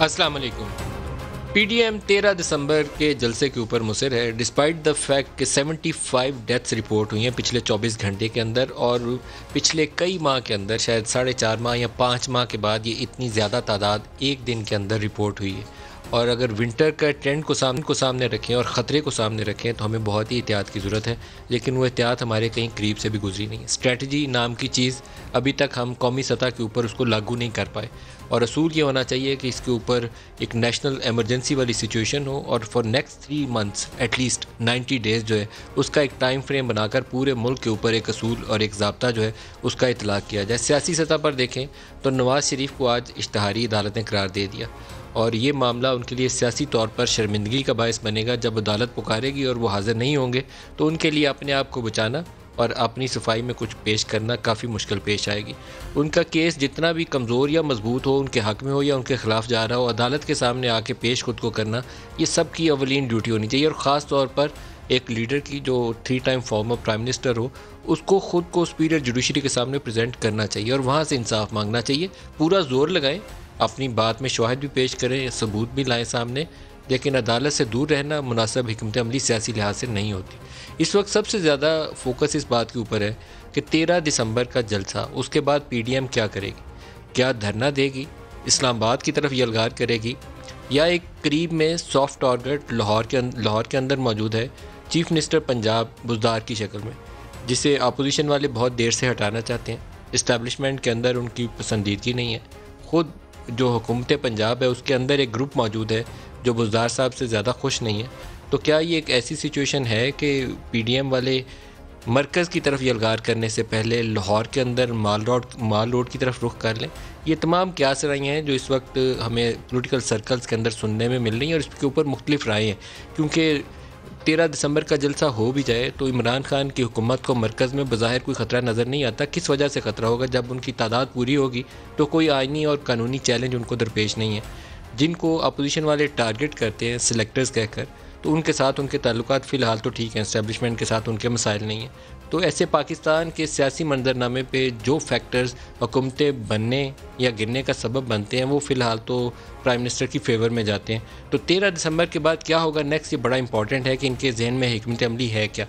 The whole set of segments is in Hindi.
अस्सलाम वालेकुम। पीडीएम 13 दिसंबर के जलसे के ऊपर मुसर है, डिस्पाइट द फैक्ट कि 75 डेथ्स रिपोर्ट हुई हैं पिछले 24 घंटे के अंदर, और पिछले कई माह के अंदर शायद 4.5 माह या 5 माह के बाद ये इतनी ज़्यादा तादाद एक दिन के अंदर रिपोर्ट हुई है। और अगर विंटर का ट्रेंड को सामने रखें और ख़तरे को सामने रखें तो हमें बहुत ही एहतियात की ज़रूरत है, लेकिन वो एहतियात हमारे कहीं करीब से भी गुजरी नहीं है। स्ट्रेटजी नाम की चीज़ अभी तक हम कौमी सतह के ऊपर उसको लागू नहीं कर पाए, और असूल ये होना चाहिए कि इसके ऊपर एक नेशनल एमरजेंसी वाली सिचुएशन हो और for next 3 months at least 90 days जो है उसका एक टाइम फ्रेम बनाकर पूरे मुल्क के ऊपर एक असूल और एक ज़ाब्ता जो है उसका इतलाक़ किया जाए। सियासी सतह पर देखें तो नवाज़ शरीफ को आज इश्तहारी अदालत ने करार दे दिया, और ये मामला उनके लिए सियासी तौर पर शर्मिंदगी का बायस बनेगा। जब अदालत पुकारेगी और वो हाज़िर नहीं होंगे तो उनके लिए अपने आप को बचाना और अपनी सफाई में कुछ पेश करना काफ़ी मुश्किल पेश आएगी। उनका केस जितना भी कमज़ोर या मजबूत हो, उनके हक़ में हो या उनके ख़िलाफ़ जा रहा हो, अदालत के सामने आके पेश खुद को करना ये सब की अवलीन ड्यूटी होनी चाहिए। और ख़ास तौर पर एक लीडर की जो 3 टाइम फॉर्मर प्राइम मिनिस्टर हो, उसको ख़ुद को सुपीरियर जुडिशरी के सामने प्रेजेंट करना चाहिए और वहाँ से इंसाफ मांगना चाहिए। पूरा जोर लगाएं, अपनी बात में शवाहिद भी पेश करें, सबूत भी लाएं सामने, लेकिन अदालत से दूर रहना मुनासिब हिकमत अमली सियासी लिहाज से नहीं होती। इस वक्त सबसे ज़्यादा फोकस इस बात के ऊपर है कि 13 दिसंबर का जलसा, उसके बाद पीडीएम क्या करेगी? क्या धरना देगी, इस्लामाबाद की तरफ यलगार करेगी, या एक करीब में सॉफ्ट टारगेट लाहौर के अंदर मौजूद है चीफ मिनिस्टर पंजाब बुज़दार की शक्ल में, जिसे अपोजिशन वाले बहुत देर से हटाना चाहते हैं। इस्टेब्लिशमेंट के अंदर उनकी पसंदीदगी नहीं है। ख़ुद जो हुकूमत पंजाब है उसके अंदर एक ग्रुप मौजूद है जो बुज़दार साहब से ज़्यादा खुश नहीं है। तो क्या ये एक ऐसी सिचुएशन है कि पीडीएम वाले मरकज़ की तरफ यलगार करने से पहले लाहौर के अंदर माल रोड की तरफ रुख कर लें? ये तमाम क्या सराइयाँ हैं जो इस वक्त हमें पॉलिटिकल सर्कल्स के अंदर सुनने में मिल रही हैं, और इसके ऊपर मुख्तलिफ राय हैं। क्योंकि 13 दिसंबर का जलसा हो भी जाए तो इमरान खान की हुकूमत को मरकज़ में बज़ाहिर कोई ख़तरा नज़र नहीं आता। किस वजह से ख़तरा होगा? जब उनकी तादाद पूरी होगी तो कोई आइनी और कानूनी चैलेंज उनको दरपेश नहीं है। जिनको अपोजिशन वाले टारगेट करते हैं सिलेक्टर्स कहकर, तो उनके साथ उनके ताल्लुकात फ़िलहाल तो ठीक हैं, इस्टेब्लिशमेंट के साथ उनके मसाइल नहीं हैं। तो ऐसे पाकिस्तान के सियासी मंजरनामे पे जो फैक्टर्स हुकूमतें बनने या गिरने का सबब बनते हैं वो फ़िलहाल तो प्राइम मिनिस्टर की फेवर में जाते हैं। तो 13 दिसंबर के बाद क्या होगा नेक्स्ट, ये बड़ा इंपॉर्टेंट है कि इनके जहन में हिकमत अमली है क्या।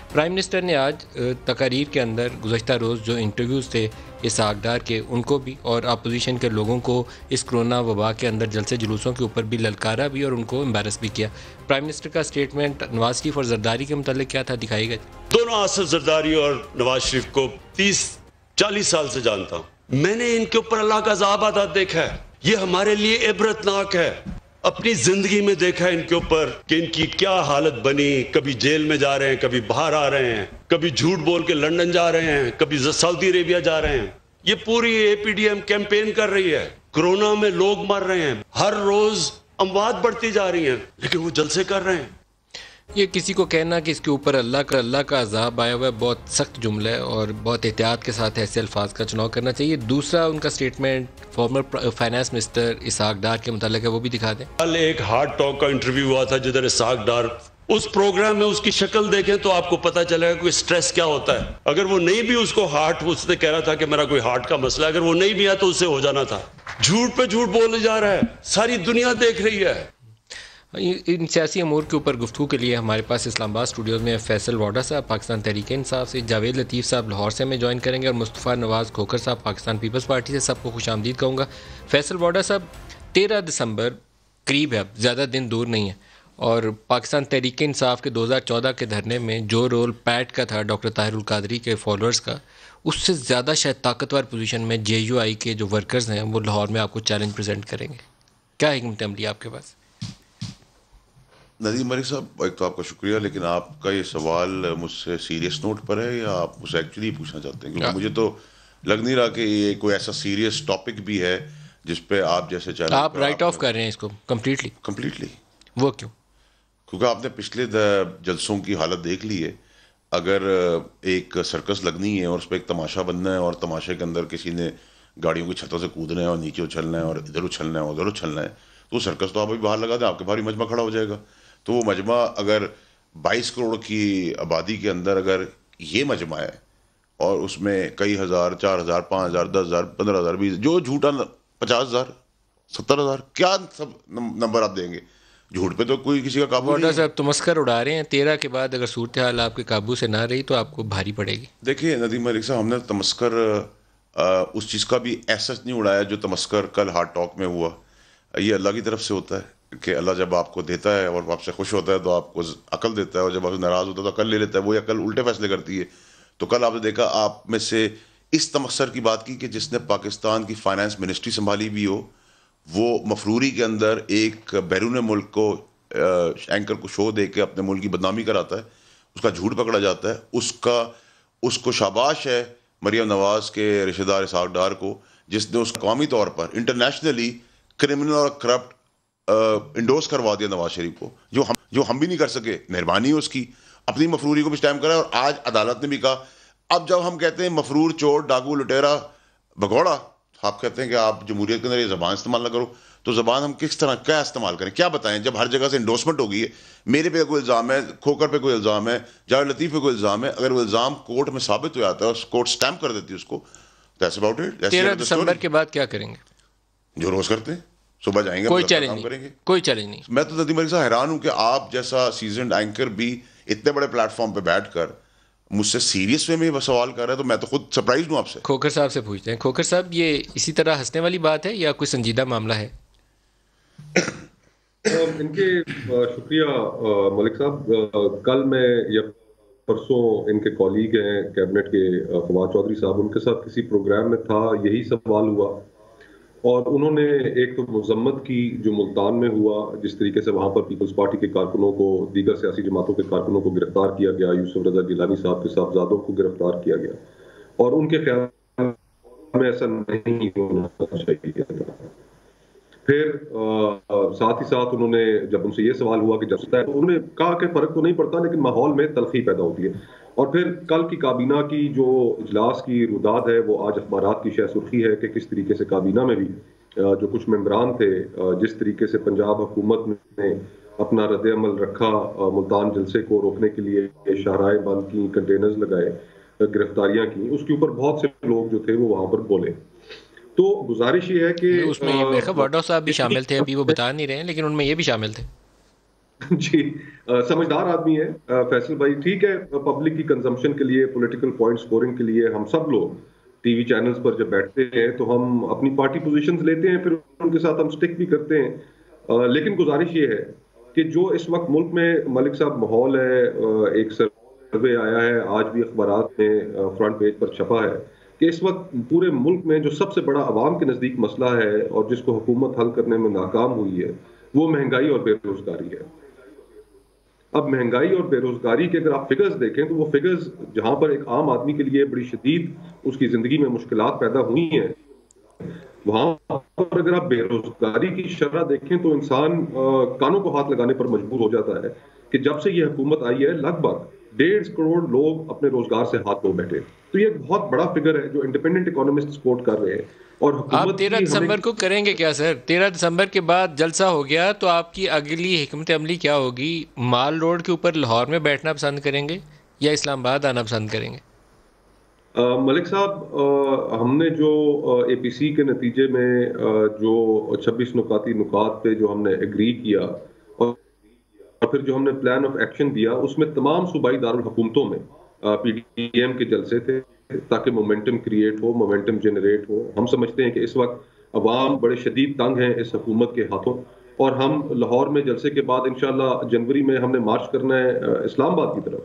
प्राइम मिनिस्टर ने आज तकारीर के अंदर गुज़श्ता रोज़ जो इंटरव्यूज़ थे इसहाक डार के, उनको भी और अपोजिशन के लोगों को इस कोरोना वबा के अंदर जलसे जुलूसों के ऊपर भी ललकारा भी और उनको एम्बेरस भी किया। प्राइम मिनिस्टर का स्टेटमेंट नवाज शरीफ और जरदारी के मुतालिक क्या था, दिखाएगा। दोनों आसिफ जरदारी और नवाज शरीफ को 30-40 साल से जानता हूं। मैंने इनके ऊपर अल्लाह का अज़ाब आता देखा है। ये हमारे लिए इबरतनाक है। अपनी जिंदगी में देखा है इनके ऊपर कि इनकी क्या हालत बनी। कभी जेल में जा रहे हैं, कभी बाहर आ रहे हैं, कभी झूठ बोल के लंदन जा रहे हैं, कभी सऊदी अरेबिया जा रहे हैं। ये पूरी एपीडीएम कैंपेन कर रही है। कोरोना में लोग मर रहे हैं, हर रोज अमवात बढ़ती जा रही हैं, लेकिन वो जलसे कर रहे हैं। ये किसी को कहना कि इसके ऊपर अल्लाह का अज़ाब आया हुआ है, बहुत सख्त जुमला है, और बहुत एहतियात के साथ ऐसे अल्फाज का चुनाव करना चाहिए। दूसरा उनका स्टेटमेंट फॉर्मर फाइनेंस मिनिस्टर इसहाक डार के मुतालिक है, वो भी दिखा दें। कल एक हार्ड टॉक का इंटरव्यू हुआ था जिधर इसहाक डार, उस प्रोग्राम में उसकी शक्ल देखें तो आपको पता चलेगा कि स्ट्रेस क्या होता है। अगर वो नहीं भी उसको हार्ट, उसने कह रहा था कि मेरा कोई हार्ट का मसला है, अगर वो नहीं भी आया तो उससे हो जाना था। झूठ पे झूठ बोले जा रहा है, सारी दुनिया देख रही है। इन सियासी अमूर के ऊपर गुफ्तगू के लिए हमारे पास इस्लामाबाद स्टूडियोज़ में फैसल वाडा साहब पाकिस्तान तहरीक इंसाफ से, जावेद लतीफ़ साहब लाहौर से हमें ज्वाइन करेंगे, और मुस्तफ़ा नवाज़ खोखर साहब पाकिस्तान पीपल्स पार्टी से। सबको खुशामदीद कहूँगा। फैसल वाडा साहब, 13 दिसंबर करीब है, अब ज़्यादा दिन दूर नहीं है, और पाकिस्तान तहरीक इंसाफ के 2014 के धरने में जो रोल पैट का था, डॉक्टर ताहिरुल कादरी के फॉलोअर्स का, उससे ज़्यादा शायद ताकतवर पोजीशन में JUI के जो वर्कर्स हैं वो लाहौर में आपको चैलेंज प्रेजेंट करेंगे। क्या हिकमत अमली आपके पास? नदीम मलिक साहब, एक तो आपका शुक्रिया, लेकिन आपका ये सवाल मुझसे सीरियस नोट पर है या आप मुझसे एक्चुअली पूछना चाहते हैं? क्योंकि मुझे तो लग नहीं रहा कि ये कोई ऐसा सीरियस टॉपिक भी है जिस पे आप जैसे चैनल आप राइट ऑफ कर रहे हैं इसको कम्प्लीटली। वो क्यों? क्योंकि आपने पिछले जलसों की हालत देख ली है। अगर एक सर्कस लगनी है और उस पर एक तमाशा बनना है, और तमाशे के अंदर किसी ने गाड़ियों की छतों से कूदना है और नीचे उछलना है और इधर उछलना है उधर उछलना है, तो सर्कस तो आप अभी बाहर लगा दें, आपके बाहर ही मजमा खड़ा हो जाएगा। तो वो मजमा अगर 22 करोड़ की आबादी के अंदर अगर ये मजमा है और उसमें कई हज़ार, 4,000, 5,000, 10,000, 15,000, 20, जो झूठा 50,000 70,000 क्या सब नंबर आप देंगे? झूठ पे तो कोई किसी का काबू नहीं वाडा है। साहब तमस्कर उड़ा रहे हैं, 13 के बाद अगर सूरत हाल आपके काबू से ना रही तो आपको भारी पड़ेगी। देखिए नदीम मलिक साहब, हमने तमस्कर उस चीज़ का भी ऐसा नहीं उड़ाया जो तमस्कर कल हार्ट टॉक में हुआ। ये अल्लाह की तरफ से होता है कि अल्लाह जब आपको देता है और आपसे खुश होता है तो आपको अकल देता है, और जब आपसे नाराज़ होता है तो अकल ले लेता है। वो अकल उल्टे फैसले करती है। तो कल आपने देखा, आप में से इस तमस्कर की बात की कि जिसने पाकिस्तान की फाइनेंस मिनिस्ट्री संभाली भी हो, वो मफरूरी के अंदर एक बैरून मुल्क को एंकर को शो दे के अपने मुल्क की बदनामी कराता है, उसका झूठ पकड़ा जाता है। उसको शाबाश है मरियम नवाज के रिश्तेदार इसहाक डार को, जिसने उस कौमी तौर पर इंटरनेशनली क्रिमिनल और करप्ट इंडोर्स करवा दिया नवाज शरीफ को, जो हम भी नहीं कर सके। मेहरबानी है उसकी, अपनी मफरूरी को भी स्टैम्प करा। और आज अदालत ने भी कहा, अब जब हम कहते हैं मफरूर, चोर, डाकू, लुटेरा, भगौड़ा, आप कहते हैं कि आप जमहूरियत के अंदर ये ज़बान इस्तेमाल ना करो, तो ज़बान हम किस तरह क्या इस्तेमाल करें, क्या बताएं? जब हर जगह से इंडोर्समेंट हो गई है, मेरे पे कोई इल्ज़ाम है, खोकर पे कोई इल्ज़ाम है, जावेद लतीफ़ पे कोई इल्ज़ाम है, अगर वो इल्ज़ाम कोर्ट में साबित हो जाता है और कोर्ट स्टैम्प कर देती है उसको, दैट्स अबाउट इट। 13 दिसंबर के बाद क्या करेंगे? जो रोज़ करते हैं, सुबह जाएंगे, कोई अपना चैलेंज काम नहीं, करेंगे। कोई चैलेंज नहीं। मैं तो नदीम मलिक साहब हैरान हूं कि आप जैसा सीजन्ड एंकर भी इतने बड़े प्लेटफॉर्म पे बैठकर मुझसे सीरियस वे में सवाल कर रहे हैं, तो मैं तो खुद सरप्राइज हूं आपसे। खोखर साहब से पूछते हैं। खोखर साहब, ये इसी तरह हंसने वाली बात है या कोई संजीदा मामला है? इनके शुक्रिया मलिक साहब। कल मैं या परसों इनके कॉलीग हैं कैबिनेट के फवाद चौधरी साहब, उनके साथ किसी प्रोग्राम में था, यही सवाल हुआ और उन्होंने एक तो मजम्मत की जो मुल्तान में हुआ, जिस तरीके से वहां पर पीपल्स पार्टी के कारकुनों को, दीगर सियासी जमातों के कारकुनों को गिरफ्तार किया गया, यूसुफ रजा गिलानी साहब के साहबजादों को गिरफ्तार किया गया, और उनके ख्याल में ऐसा नहीं होना चाहिए था। फिर साथ ही साथ उन्होंने, जब उनसे ये सवाल हुआ कि जब तो उन्होंने कहा कि फर्क तो नहीं पड़ता, लेकिन माहौल में तलखी पैदा होती है। और फिर कल की काबीना की जो इजलास की रुदाद है, वो आज अखबारात की शह सुर्खी है कि किस तरीके से काबीना में भी जो कुछ मेंबरान थे, जिस तरीके से पंजाब हुकूमत ने अपना रद्द अमल रखा, मुल्तान जलसे को रोकने के लिए शाहराएं बंद की, कंटेनर्स लगाए, गिरफ्तारियां की, उसके ऊपर बहुत से लोग जो थे वो वहां पर बोले। तो गुजारिश ये है कि उसमें मेरे ख्याल वाडा साहब भी शामिल थे, अभी वो बता नहीं रहे हैं, लेकिन उनमें ये भी शामिल थे। जी, समझदार आदमी है फैसल भाई। ठीक है, पब्लिक की कंजम्पशन के लिए, पॉलिटिकल पॉइंट स्कोरिंग के लिए हम सब लोग टीवी चैनल्स पर जब बैठते हैं तो हम अपनी पार्टी पोजीशंस लेते हैं, फिर उनके साथ हम स्टिक भी करते हैं। लेकिन गुजारिश ये है कि जो इस वक्त मुल्क में मलिक साहब माहौल है, एक सर्वे आया है, आज भी अखबारात में फ्रंट पेज पर छपा है कि इस वक्त पूरे मुल्क में जो सबसे बड़ा आवाम के नजदीक मसला है और जिसको हुकूमत हल करने में नाकाम हुई है, वो महंगाई और बेरोजगारी है। अब महंगाई और बेरोजगारी के अगर आप फिगर्स देखें तो वो फिगर्स जहां पर एक आम आदमी के लिए बड़ी शदीद उसकी जिंदगी में मुश्किलात पैदा हुई हैं, वहां पर अगर आप बेरोजगारी की शरह देखें तो इंसान कानों को हाथ लगाने पर मजबूर हो जाता है कि जब से ये हुकूमत आई है लगभग 1.5 करोड़ लोग अपने रोजगार से हाथ धो बैठे। तो ये एक बहुत बड़ा फिगर है जो इंडिपेंडेंट इकोनॉमिस्ट कोट कर रहे हैं। और आप 13 दिसंबर को करेंगे क्या सर? 13 दिसंबर के बाद जलसा हो गया तो आपकी अगली हिकमत अमली क्या होगी? माल रोड के ऊपर लाहौर में बैठना पसंद करेंगे या इस्लामाबाद आना पसंद करेंगे? मलिक साहब, हमने जो एपीसी के नतीजे में जो 26 नुकात पे जो हमने एग्री किया और फिर जो हमने प्लान ऑफ एक्शन दिया, उसमें तमाम सूबाई दारुल हुकूमतों में पीडीएम के जलसे थे ताकि मोमेंटम क्रिएट हो, मोमेंटम जनरेट हो। हम समझते हैं कि इस वक्त अवाम बड़े शदीद तंग हैं इस हुकूमत के हाथों, और हम लाहौर में जलसे के बाद इंशाल्लाह जनवरी में हमने मार्च करना है इस्लामाबाद की तरफ।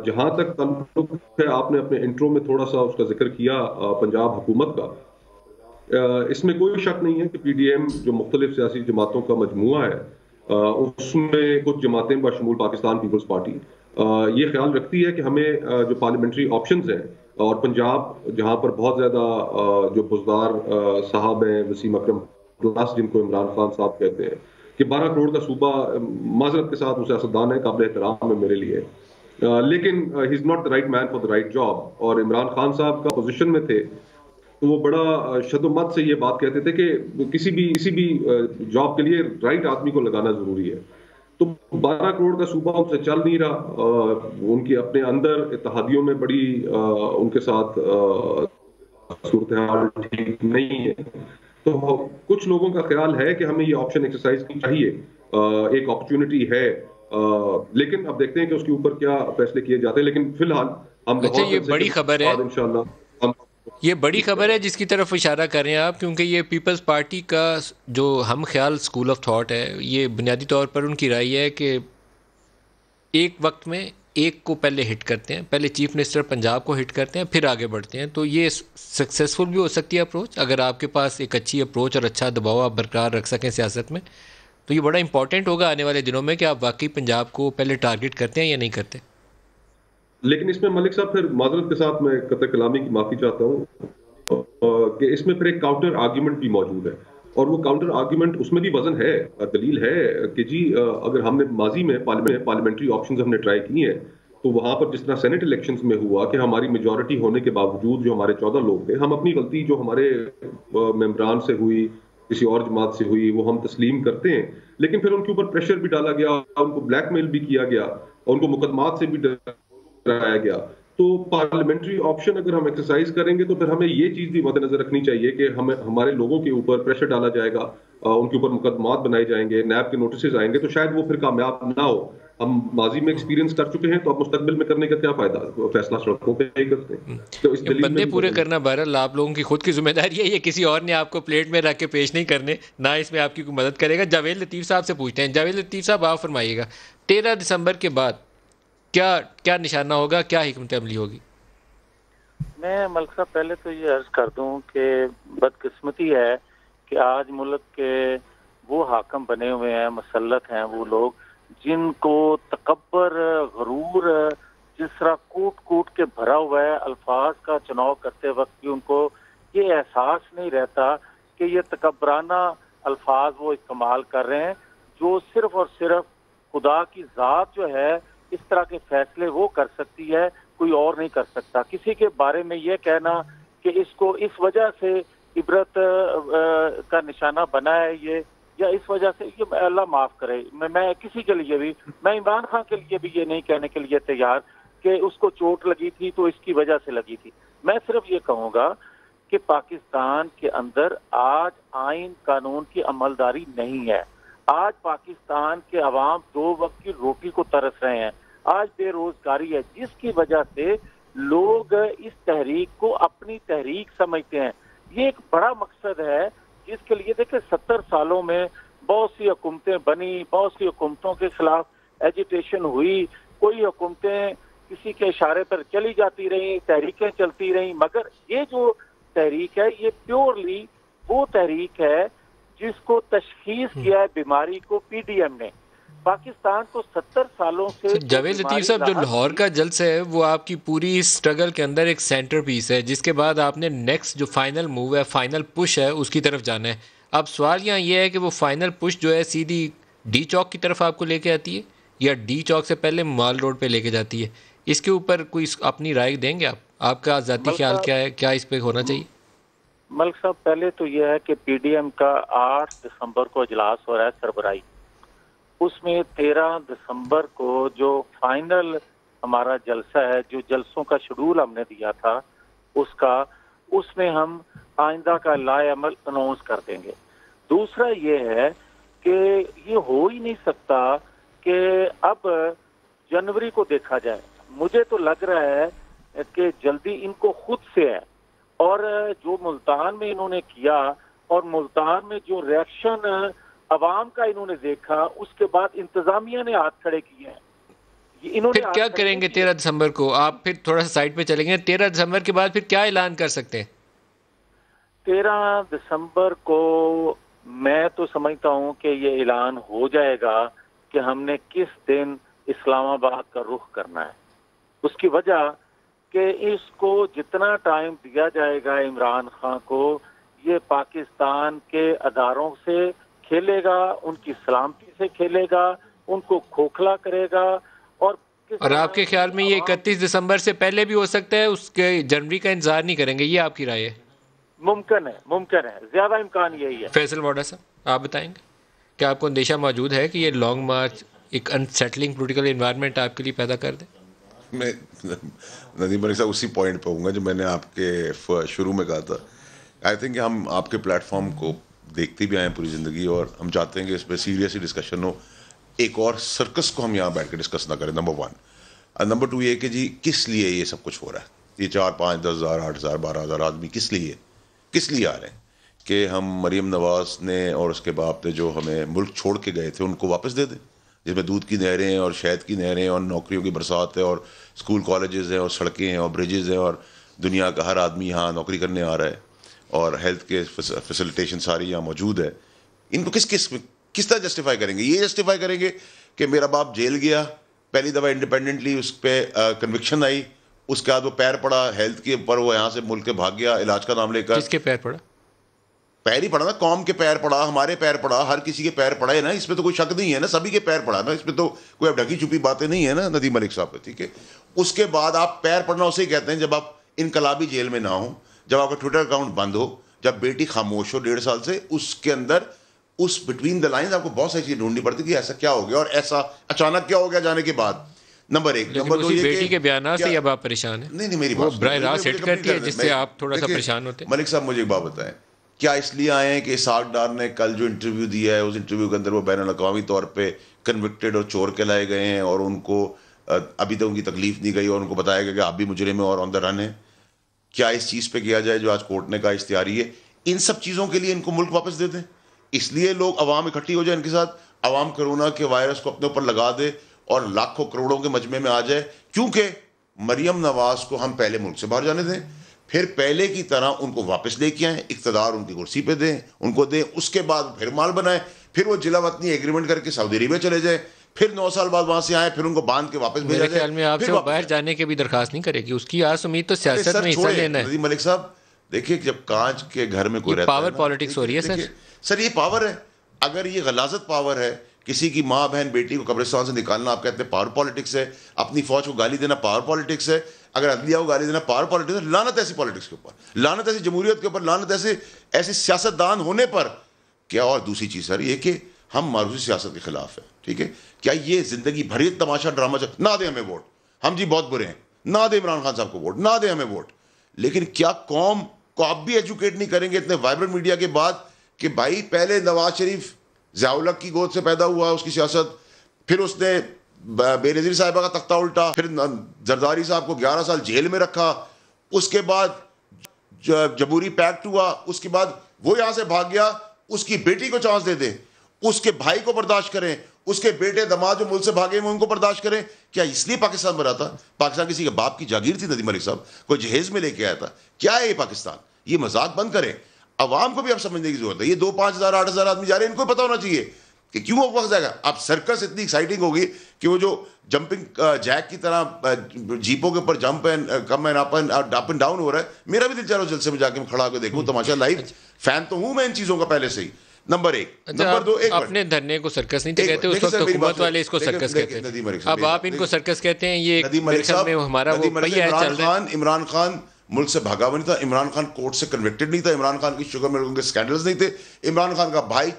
जहां तक ताल्लुक है, आपने अपने इंट्रो में थोड़ा सा उसका जिक्र किया पंजाब हुकूमत का, इसमें कोई शक नहीं है कि पीडीएम जो मुख्तलिफ सियासी जमातों का मजमुआ है, उसमें कुछ जमातें बशमूल पाकिस्तान पीपल्स पार्टी ये ख्याल रखती है कि हमें जो पार्लियामेंट्री ऑप्शंस हैं, और पंजाब जहां पर बहुत ज़्यादा जो बुज़दार साहब हैं, वसीम अकरम प्लस जिनको इमरान खान साहब कहते हैं, कि 12 करोड़ का सूबा, माजरत के साथ वो सियासतदान है, काबिल एहतराम है मेरे लिए, लेकिन he is not the right man for the right job. और इमरान खान साहब का पोजीशन में थे तो वो बड़ा शदोमत से ये बात कहते थे कि किसी भी जॉब के लिए राइट आदमी को लगाना जरूरी है। तो 12 करोड़ का सूबा उनसे चल नहीं रहा, उनकी अपने अंदर इत्तेहादियों में बड़ी उनके साथ सूरत हाल ठीक नहीं है। तो कुछ लोगों का ख्याल है कि हमें ये ऑप्शन एक्सरसाइज की चाहिए, एक अपॉर्चुनिटी है, लेकिन अब देखते हैं कि उसके ऊपर क्या फैसले किए जाते हैं। लेकिन फिलहाल हम अच्छा, लाहौर ये बड़ी कंसल्टेंसी खबर के है, बाद इंशाल्लाह हम ये बड़ी खबर है जिसकी तरफ इशारा कर रहे हैं आप, क्योंकि ये पीपल्स पार्टी का जो हम ख्याल स्कूल ऑफ थॉट है, ये बुनियादी तौर पर उनकी राय है कि एक वक्त में एक को पहले हिट करते हैं, पहले चीफ मिनिस्टर पंजाब को हिट करते हैं, फिर आगे बढ़ते हैं। तो ये सक्सेसफुल भी हो सकती है अप्रोच, अगर आपके पास एक अच्छी अप्रोच और अच्छा दबाव आप बरकरार रख सकें सियासत में। तो ये बड़ा इंपॉर्टेंट होगा आने वाले दिनों में कि आप वाकई पंजाब को पहले टारगेट करते हैं या नहीं करते। लेकिन इसमें मलिक साहब फिर माजरत के साथ मैं कतई कलामी की माफी चाहता हूँ कि इसमें फिर एक काउंटर आर्ग्यूमेंट भी मौजूद है, और वो काउंटर आर्ग्यूमेंट उसमें भी वजन है, दलील है कि जी अगर हमने माजी में पार्लियामेंट्री ऑप्शंस हमने ट्राई किए हैं, तो वहां पर जिस तरह सेनेट इलेक्शंस में हुआ कि हमारी मेजॉरिटी होने के बावजूद जो हमारे 14 लोग थे, हम अपनी गलती जो हमारे मेम्बरान से हुई, किसी और जमात से हुई, वो हम तस्लीम करते हैं। लेकिन फिर उनके ऊपर प्रेशर भी डाला गया, उनको ब्लैकमेल भी किया गया, और उनको मुकदमात से भी कराया गया। तो पार्लियामेंट्री ऑप्शन अगर हम एक्सरसाइज करेंगे तो फिर हमें ये चीज भी मद्देनजर रखनी चाहिए कि हमें हमारे लोगों के ऊपर प्रेशर डाला जाएगा, उनके ऊपर मुकदमात बनाए जाएंगे, नैब के नोटिस आएंगे, तो शायद वो फिर कामयाब ना हो। हम माजी में एक्सपीरियंस कर चुके हैं, तो अब मुस्तकबिल में करने का क्या फायदा, फैसला सड़कों पे ही करते हैं। तो इस ये दलील में बंदे भी पूरे बदल- करना बहरहाल आप लोगों की खुद की जिम्मेदारी है, ये किसी और ने आपको प्लेट में रख के पेश नहीं करने, ना इसमें आपकी कोई मदद करेगा। जावेद लतीफ़ साहब से पूछते हैं। जावेद लतीफ़ साहब, आप फरमाइएगा 13 दिसंबर के बाद क्या क्या निशाना होगा, क्या हिकमत अमली होगी? मैं मलिक साहब पहले तो ये अर्ज कर दूं कि बदकिस्मती है कि आज मुल्क के वो हाकम बने हुए हैं, मसल्लत हैं वो लोग जिनको तकब्बर, गरूर, जिस तरह कूट कूट के भरा हुआ है, अल्फाज का चुनाव करते वक्त भी उनको ये एहसास नहीं रहता कि ये तकब्बराना अल्फाज वो इस्तेमाल कर रहे हैं, जो सिर्फ और सिर्फ खुदा की ज़ात जो है इस तरह के फैसले वो कर सकती है, कोई और नहीं कर सकता। किसी के बारे में ये कहना कि इसको इस वजह से इबरत का निशाना बना है ये, या इस वजह से ये, अल्लाह माफ करे, मैं किसी के लिए भी, मैं इमरान खान के लिए भी ये नहीं कहने के लिए तैयार कि उसको चोट लगी थी तो इसकी वजह से लगी थी। मैं सिर्फ ये कहूँगा कि पाकिस्तान के अंदर आज आइन कानून की अमलदारी नहीं है। आज पाकिस्तान के अवाम 2 वक्त की रोटी को तरस रहे हैं। आज बेरोजगारी है, जिसकी वजह से लोग इस तहरीक को अपनी तहरीक समझते हैं। ये एक बड़ा मकसद है जिसके लिए देखिए 70 सालों में बहुत सी हुकूमतें बनी, बहुत सी हुकूमतों के खिलाफ एजिटेशन हुई, कोई हुकूमतें किसी के इशारे पर चली जाती रही, तहरीकें चलती रही, मगर ये जो तहरीक है ये प्योरली वो तहरीक है जिसको तशखीस किया है बीमारी को पीडीएम ने। पाकिस्तान को 70 सालों से जावेद लतीफ़ साहब, जो लाहौर का जलसा है वो आपकी पूरी स्ट्रगल के अंदर एक सेंटर पीस है, जिसके बाद आपने नेक्स्ट जो फाइनल मूव है, फाइनल पुश है, उसकी तरफ जाना है। अब सवाल यहाँ ये है कि वो फाइनल पुश जो है सीधी डी चौक की तरफ आपको लेके आती है या डी चौक से पहले माल रोड पे लेके जाती है? इसके ऊपर कोई अपनी राय देंगे आप? आपका ज़ाती ख्याल क्या है, क्या इस पर होना चाहिए? मलिक साहब, पहले तो यह है कि पीडीएम का 8 दिसंबर को इजलास हो रहा है सरबराही। उसमें 13 दिसंबर को जो फाइनल हमारा जलसा है, जो जलसों का शेड्यूल हमने दिया था उसमें हम आइंदा का लाए अमल अनाउंस कर देंगे। दूसरा ये है कि ये हो ही नहीं सकता कि अब जनवरी को देखा जाए। मुझे तो लग रहा है कि जल्दी इनको खुद से है, और जो मुल्तान में इन्होंने किया और मुल्तान में जो रिएक्शन अवाम का इन्होंने देखा, उसके बाद इंतजामिया ने हाथ खड़े किए हैं। इन्होंने फिर क्या करेंगे 13 दिसंबर को? आप फिर थोड़ा सा साइड पे चलेंगे। 13 दिसंबर के बाद फिर क्या ऐलान कर सकते हैं? 13 दिसंबर को मैं तो समझता हूं कि ये ऐलान हो जाएगा कि हमने किस दिन इस्लामाबाद का रुख करना है। उसकी वजह कि इसको जितना टाइम दिया जाएगा इमरान खान को, ये पाकिस्तान के अदारों से खेलेगा, उनकी सलामती से खेलेगा, उनको खोखला करेगा। और आपके ख्याल में ये 31 दिसंबर से पहले भी हो सकता है, उसके जनवरी का इंतजार नहीं करेंगे, ये आपकी राय है? मुमकिन है, ज्यादा इम्कान यही है। फैसल वाडा साहब, आप बताएंगे, क्या आपको अंदेशा मौजूद है कि ये लॉन्ग मार्च एक अनसेटलिंग पॉलिटिकल एनवायरनमेंट आपके लिए पैदा कर दे? मैं नदीम मलिक साहब उसी पॉइंट पे होऊंगा जो मैंने आपके शुरू में कहा था आई थिंक हम आपके प्लेटफॉर्म को देखते भी आए हैं पूरी ज़िंदगी, और हम चाहते हैं कि इस पर सीरियसली डिस्कशन हो, एक और सर्कस को हम यहाँ बैठ के डिस्कस ना करें, नंबर 1। और नंबर 2 ये कि जी किस लिए ये सब कुछ हो रहा है, ये 4, 5, 10 हज़ार, 8 हज़ार, 12 हज़ार आदमी किस लिए आ रहे हैं कि हम मरीम नवाज ने और उसके बाप ने जो हमें मुल्क छोड़ के गए थे उनको वापस दे दें, जिसमें दूध की नहरें और शहद की नहरें और नौकरियों की बरसात है और स्कूल कॉलेजेस हैं और सड़कें हैं और ब्रिजेज़ हैं और दुनिया का हर आदमी यहाँ नौकरी करने आ रहा है और हेल्थ के फैसिलिटेशन सारी यहाँ मौजूद है। इनको किस तरह जस्टिफाई करेंगे? ये जस्टिफाई करेंगे कि मेरा बाप जेल गया, पहली दफ़ा इंडिपेंडेंटली उस पर कन्विक्शन आई, उसके बाद वो पैर पड़ा हेल्थ के ऊपर, वो यहाँ से मुल्क के भाग गया इलाज का नाम लेकर। किसके पैर पड़ा? पैर ही पड़ा ना, कौम के पैर पड़ा, हमारे पैर पड़ा, हर किसी के पैर पड़ा है ना, इसमें तो कोई शक नहीं है ना, सभी के पैर पड़ा ना, इसमें तो कोई अब ढकी छुपी बातें नहीं है ना नदीम मलिक साहब पे, ठीक है। उसके बाद आप पैर पड़ना उसे कहते हैं जब आप इनकलाबी जेल में ना हो, जब आपका ट्विटर अकाउंट बंद हो, जब बेटी खामोश हो 1.5 साल से, उसके अंदर उस बिटवीन द लाइंस आपको बहुत सारी चीजें ढूंढनी पड़ती कि ऐसा क्या हो गया और ऐसा अचानक क्या हो गया जाने के बाद। नंबर 1। नंबर 2 ये बेटी के बयान से अब आप परेशान हैं? नहीं मेरी बात बराह रास्त हिट करती है जिससे आप थोड़ा सा परेशान होते हैं। मलिक साहब मुझे एक बात बताएं, क्या इसलिए आए हैं कि इसाक डार ने कल जो इंटरव्यू दिया है उस इंटरव्यू के अंदर वो बैनुल अक़वामी तौर पे कन्विक्टेड और चोर के लाए गए हैं और उनको अभी तक उनकी तकलीफ नहीं गई और उनको बताया गया कि आप भी मुजरिम हैं और ऑन द रन है? क्या इस चीज़ पे किया जाए जो आज कोर्ट ने कहा इख्तियारी है? इन सब चीज़ों के लिए इनको मुल्क वापस दे दें, इसलिए लोग अवाम इकट्ठी हो जाए इनके साथ, अवाम कोरोना के वायरस को अपने ऊपर लगा दे और लाखों करोड़ों के मजमे में आ जाए, क्योंकि मरियम नवाज को हम पहले मुल्क से बाहर जाने दें, फिर पहले की तरह उनको वापस लेके आए, इख्तिदार उनकी कुर्सी पे दें, उनको दें, उसके बाद फिर माल बनाए, फिर वो जिला वतनी एग्रीमेंट करके सऊदी अरेबिया चले जाए, फिर 9 साल बाद वहां से आए, फिर उनको बांध के वापस भेजा जाए। में आपसे बाहर जाने की भी दरखास्त नहीं करेगी, उसकी आस उम्मीद तो सियासत में हिस्सा लेना है। मलिक साहब देखिए, जब कांच के घर में कोई रहता है, पावर पॉलिटिक्स हो रही है सर, ये पावर है। अगर ये गलाजत पावर है, किसी की माँ बहन बेटी को कब्रिस्तान से निकालना आप कहते हैं पावर पॉलिटिक्स है, अपनी फौज को गाली देना पावर पॉलिटिक्स है, अगर अदलिया को गाली देना पावर पॉलिटिक्स है, लानत ऐसी पॉलिटिक्स के ऊपर, लानत ऐसी जमहूरियत के ऊपर, लानत ऐसे सियासतदान होने पर। क्या और दूसरी चीज़ सर ये कि हम मारूसी सियासत के खिलाफ है, ठीक है। क्या ये जिंदगी भर तमाशा ड्रामा ना दे हमें वोट, हम जी बहुत बुरे हैं, ना दे इमरान खान साहब को वोट, ना दे हमें वोट, लेकिन क्या कौम को आप भी एजुकेट नहीं करेंगे इतने वाइब्रेंट मीडिया के बाद कि भाई पहले नवाज शरीफ ज़ियाउल हक की गोद से पैदा हुआ उसकी सियासत, फिर उसने बेनज़ीर साहिबा का तख्ता उल्टा, फिर जरदारी साहब को 11 साल जेल में रखा, उसके बाद जमहूरी पैक्ट हुआ, उसके बाद वो यहाँ से भाग गया, उसकी बेटी को चांस दे दें, उसके भाई को बर्दाश्त करें, उसके बेटे दमाद जो मुल्क से भागे हुए उनको बर्दाश्त करें। क्या इसलिए पाकिस्तान बना था? पाकिस्तान किसी के बाप की जागीर थी नदीम मलिक साहब, कोई जहेज में लेके आया था? क्या है ये पाकिस्तान? ये मजाक बंद करें, अवाम को भी अब समझने की जरूरत है। ये 2, 5 हज़ार, 8 हज़ार आदमी जा रहे हैं, इनको पता होना चाहिए कि क्यों वो वक्त जाएगा। अब सर्कस इतनी एक्साइटिंग होगी कि वो जो जंपिंग जैक की तरह जीपों के ऊपर jump and come and up and down हो रहा है, मेरा भी दिल चाह रहा है जलसे में जाके मैं खड़ा होकर देखूं तमाशा लाइव। फैन तो हूं मैं इन चीजों का पहले से ही। नंबर 1। नंबर 2, अपने धरने को सर्कस नहीं कहते, उस वक्त हुकूमत वाले इसको सर्कस कहते हैं, अब आप इनको सर्कस कहते हैं। ये हमारा वो पहिया चल रहा है। इमरान खान मुल्क से भागा हुआ नहीं था, इमरान खान कोर्ट से कन्विक्टेड नहीं था, इमरान खान की शुगर मिल्क के स्कैंडल्स नहीं थे, इमरान खान का भाई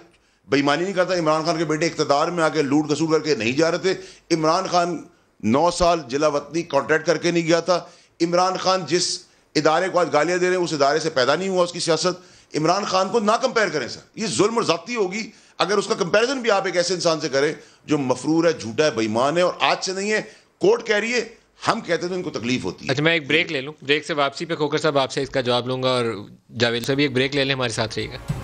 बेईमानी नहीं करता, इमरान खान के बेटे इख्तिदार में आके लूट कसूर करके नहीं जा रहे थे, इमरान खान 9 साल जिला वतनी कॉन्ट्रैक्ट करके नहीं गया था, इमरान खान जिस इदारे को आज गालियां दे रहे हैं उस इदारे से पैदा नहीं हुआ उसकी सियासत। इमरान खान को ना कंपेयर करें सर, ये जुल्म और ज़्यादती होगी अगर उसका कंपैरिजन भी आप एक ऐसे इंसान से करें जो मफरूर है, झूठा है, बेईमान है और आज से नहीं है, कोर्ट कह रही है, हम कहते हैं तो इनको तकलीफ होती है। अच्छा, मैं एक ब्रेक ले लूं, ब्रेक से वापसी पे खोकर साहब आपसे इसका जवाब लूंगा और जावेद से भी एक ब्रेक ले लें, हमारे साथ रहिएगा।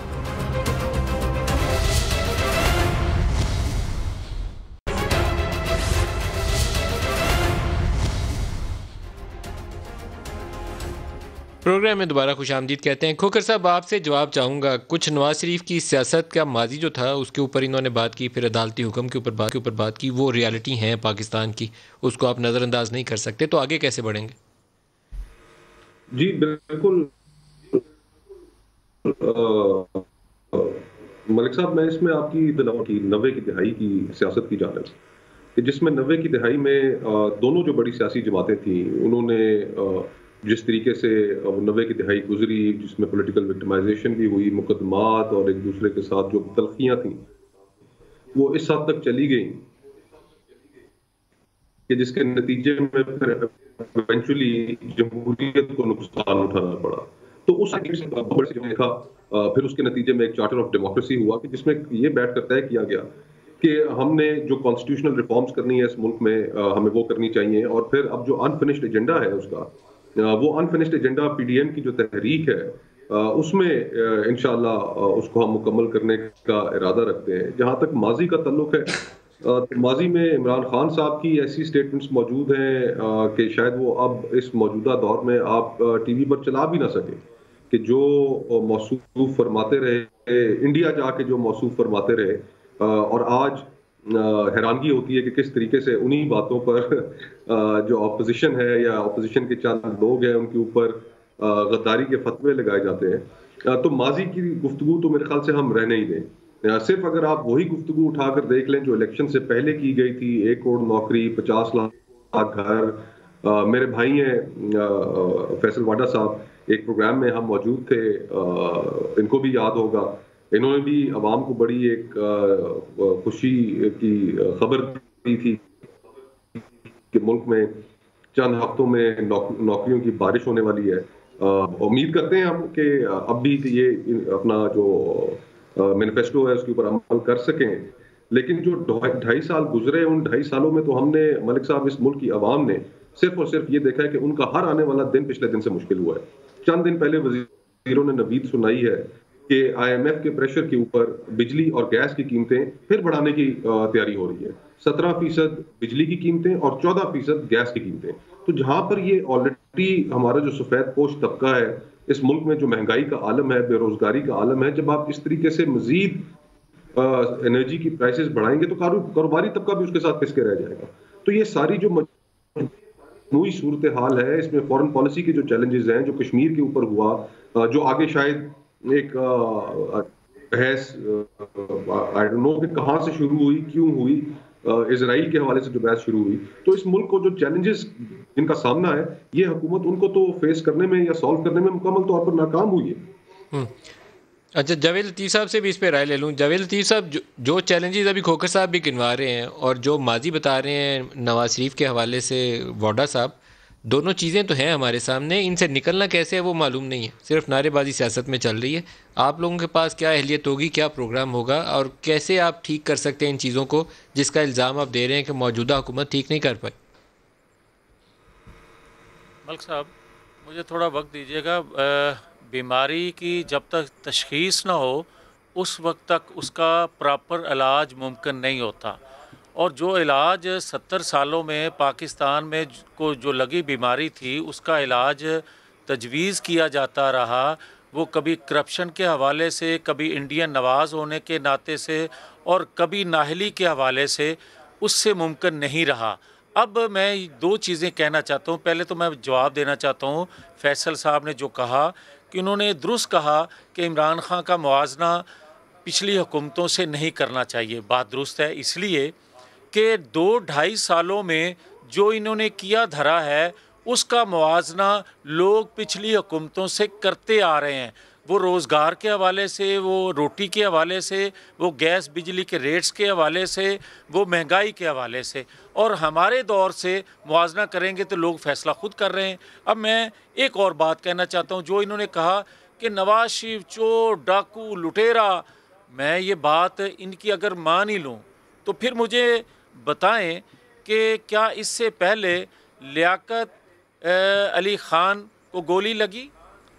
प्रोग्राम में दोबारा खुशामदीद कहते हैं। खोकर साहब आपसे जवाब चाहूँगा, कुछ नवाज शरीफ की सियासत का माजी जो था उसके ऊपर इन्होंने बात की, फिर अदालती हुक्म के ऊपर बात की, वो रियलिटी है पाकिस्तान की, उसको आप नज़रअंदाज नहीं कर सकते, तो आगे कैसे बढ़ेंगे? जी बिल्कुल मलिक साहब, मैं इसमें आपकी इत्तला की 90 की दहाई की सियासत की जानिब, जिसमें 90 की दहाई में दोनों जो बड़ी सियासी जमातें थीं उन्होंने जिस तरीके से 90 की दहाई गुजरी, जिसमें पॉलिटिकल विक्टिमाइजेशन भी हुई, मुकदमात और एक दूसरे के साथ जो तलखियां थी वो इस हद तक चली गई कि जिसके नतीजे में फिर इवेंचुअली जमहूरियत को नुकसान उठाना पड़ा। तो उस बड़े से जो देखा, फिर उसके नतीजे में एक चार्टर ऑफ डेमोक्रेसी हुआ कि जिसमें ये बैठ कर तय किया गया कि हमने जो कॉन्स्टिट्यूशनल रिफॉर्म्स करनी है इस मुल्क में, हमें वो करनी चाहिए। और फिर अब जो अनफिनिश्ड एजेंडा है उसका, वो अनफिनिश्ड एजेंडा पीडीएम की जो तहरीक है, उसमें इंशाअल्लाह उसको हम मुकम्मल करने का इरादा रखते हैं। जहां तक माजी का तल्लुक है, तो माजी में इमरान खान साहब की ऐसी स्टेटमेंट्स मौजूद हैं कि शायद वो अब इस मौजूदा दौर में आप टीवी पर चला भी ना सके, कि जो मौसूफ फरमाते रहे, इंडिया जाके जो मौसूफ फरमाते रहे, और आज हैरानगी होती है कि किस तरीके से उन्हीं बातों पर जो ऑपोजिशन है या ऑपोजिशन के चंद लोग हैं उनके ऊपर गद्दारी के फतवे लगाए जाते हैं। तो माजी की गुफ्तगू तो मेरे ख्याल से हम रहने ही दें। सिर्फ अगर आप वही गुफ्तगू उठाकर देख लें जो इलेक्शन से पहले की गई थी, 1 करोड़ नौकरी, 50 लाख घर। मेरे भाई हैं फैसल वाडा साहब, एक प्रोग्राम में हम मौजूद थे, इनको भी याद होगा, इन्होंने भी अवाम को बड़ी एक खुशी की खबर दी थी कि मुल्क में चंद हफ्तों में नौकरियों की बारिश होने वाली है। उम्मीद करते हैं हम कि अब भी ये अपना जो मैनिफेस्टो है उसके ऊपर अमल कर सकें। लेकिन जो 2.5 साल गुजरे, उन 2.5 सालों में तो हमने, मलिक साहब, इस मुल्क की आवाम ने सिर्फ और सिर्फ ये देखा है कि उनका हर आने वाला दिन पिछले दिन से मुश्किल हुआ है। चंद दिन पहले वजीरों ने नवीद सुनाई है कि IMF के प्रेशर के ऊपर बिजली और गैस की कीमतें फिर बढ़ाने की तैयारी हो रही है। 17% बिजली की कीमतें और 14% गैस की कीमतें। तो जहां पर ये ऑलरेडी हमारा जो सफेद पोश तबका है इस मुल्क में, जो महंगाई का आलम है, बेरोजगारी का आलम है, जब आप इस तरीके से मजीद एनर्जी की प्राइसेस बढ़ाएंगे तो कारोबारी तबका भी उसके साथ पिसके रह जाएगा। तो ये सारी जो मजमूई सूरत हाल है, इसमें फॉरेन पॉलिसी के जो चैलेंजेस हैं, जो कश्मीर के ऊपर हुआ, जो आगे शायद एक बहस आई डोंट नो कि कहां से शुरू हुई, क्यों हुई, इजराइल के हवाले से जो बहस शुरू हुई। तो इस मुल्क को जो चैलेंजेस जिनका सामना है, ये हुकूमत उनको तो फेस करने में या सॉल्व करने में मुकम्मल तौर पर नाकाम हुई है। अच्छा, जावेद लतीफ़ साहब से भी इस पे राय ले लूँ। जावेद लतीफ़ साहब, जो चैलेंजेस अभी खोखर साहब भी गिनवा रहे हैं और जो माजी बता रहे हैं नवाज शरीफ के हवाले से वाडा साहब, दोनों चीज़ें तो हैं हमारे सामने, इनसे निकलना कैसे है वो मालूम नहीं है, सिर्फ नारेबाजी सियासत में चल रही है। आप लोगों के पास क्या अहलियत होगी, क्या प्रोग्राम होगा और कैसे आप ठीक कर सकते हैं इन चीज़ों को जिसका इल्ज़ाम आप दे रहे हैं कि मौजूदा हुकूमत ठीक नहीं कर पाई? मलिक साहब, मुझे थोड़ा वक्त दीजिएगा। बीमारी की जब तक तशख़ीस ना हो उस वक्त तक उसका प्रॉपर इलाज मुमकिन नहीं होता। और जो इलाज 70 सालों में पाकिस्तान में को जो लगी बीमारी थी उसका इलाज तजवीज़ किया जाता रहा, वो कभी करप्शन के हवाले से, कभी इंडियन नवाज़ होने के नाते से और कभी नाहली के हवाले से, उससे मुमकिन नहीं रहा। अब मैं 2 चीज़ें कहना चाहता हूँ। पहले तो मैं जवाब देना चाहता हूँ फैसल साहब ने जो कहा कि उन्होंने दुरुस्त कहा कि इमरान खान का मुआवजना पिछली हुकूमतों से नहीं करना चाहिए। बात दुरुस्त है, इसलिए कि 2-2.5 सालों में जो इन्होंने किया धरा है उसका मुआवजना लोग पिछली हुकूमतों से करते आ रहे हैं। वो रोज़गार के हवाले से, वो रोटी के हवाले से, वो गैस बिजली के रेट्स के हवाले से, वो महंगाई के हवाले से। और हमारे दौर से मुआवजना करेंगे तो लोग फ़ैसला ख़ुद कर रहे हैं। अब मैं एक और बात कहना चाहता हूँ, जो इन्होंने कहा कि नवाज शरीफ चोर, डाकू, लुटेरा, मैं ये बात इनकी अगर मान ही लूँ तो फिर मुझे बताएं कि क्या इससे पहले लियाकत अली ख़ान को गोली लगी,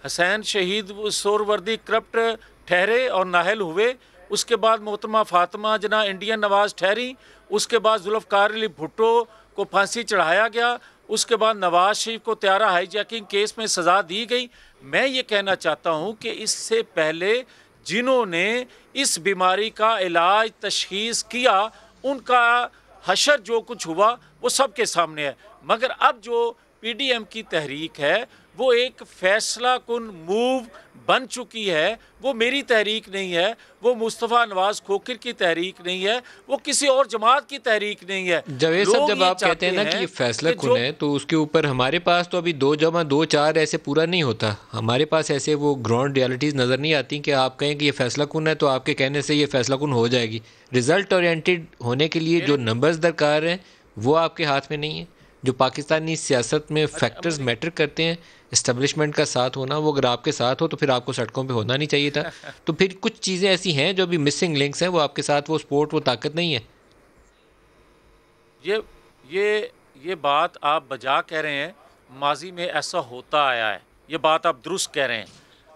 हुसैन शहीद सोरवर्दी करप्ट ठहरे और नाहल हुए, उसके बाद मोहतरमा फ़ातिमा जना इंडियन नवाज़ ठहरी, उसके बाद जुल्फ़िकार अली भुट्टो को फांसी चढ़ाया गया, उसके बाद नवाज शरीफ को त्यारा हाईजैकिंग केस में सज़ा दी गई। मैं ये कहना चाहता हूँ कि इससे पहले जिन्होंने इस बीमारी का इलाज तशख़ीस किया उनका हशर जो कुछ हुआ वो सबके सामने है। मगर अब जो पीडीएम की तहरीक है वो एक फ़ैसला कुन मूव बन चुकी है। वो मेरी तहरीक नहीं है, वो मुस्तफ़ा नवाज़ खोखर की तहरीक नहीं है, वो किसी और जमात की तहरीक नहीं है। जावेद साहब, जब आप कहते हैं ना कि ये फैसला कुन है तो उसके ऊपर हमारे पास तो अभी 2+2=4 ऐसे पूरा नहीं होता। हमारे पास ऐसे वो ग्राउंड रियलिटीज़ नज़र नहीं आती कि आप कहें कि ये फैसला कुन है तो आपके कहने से ये फैसला कुन हो जाएगी। रिज़ल्ट ओरिएंटेड होने के लिए जो नंबर्स दरकार हैं वो आपके हाथ में नहीं है। जो पाकिस्तानी सियासत में फैक्टर्स मैटर करते हैं, इस्टेब्लिशमेंट का साथ होना, वो अगर आपके साथ हो तो फिर आपको सड़कों पे होना नहीं चाहिए था। तो फिर कुछ चीज़ें ऐसी हैं जो अभी मिसिंग लिंक्स हैं, वो आपके साथ वो सपोर्ट, वो ताकत नहीं है। ये बात आप बजा कह रहे हैं, माजी में ऐसा होता आया है, ये बात आप दुरुस्त कह रहे हैं,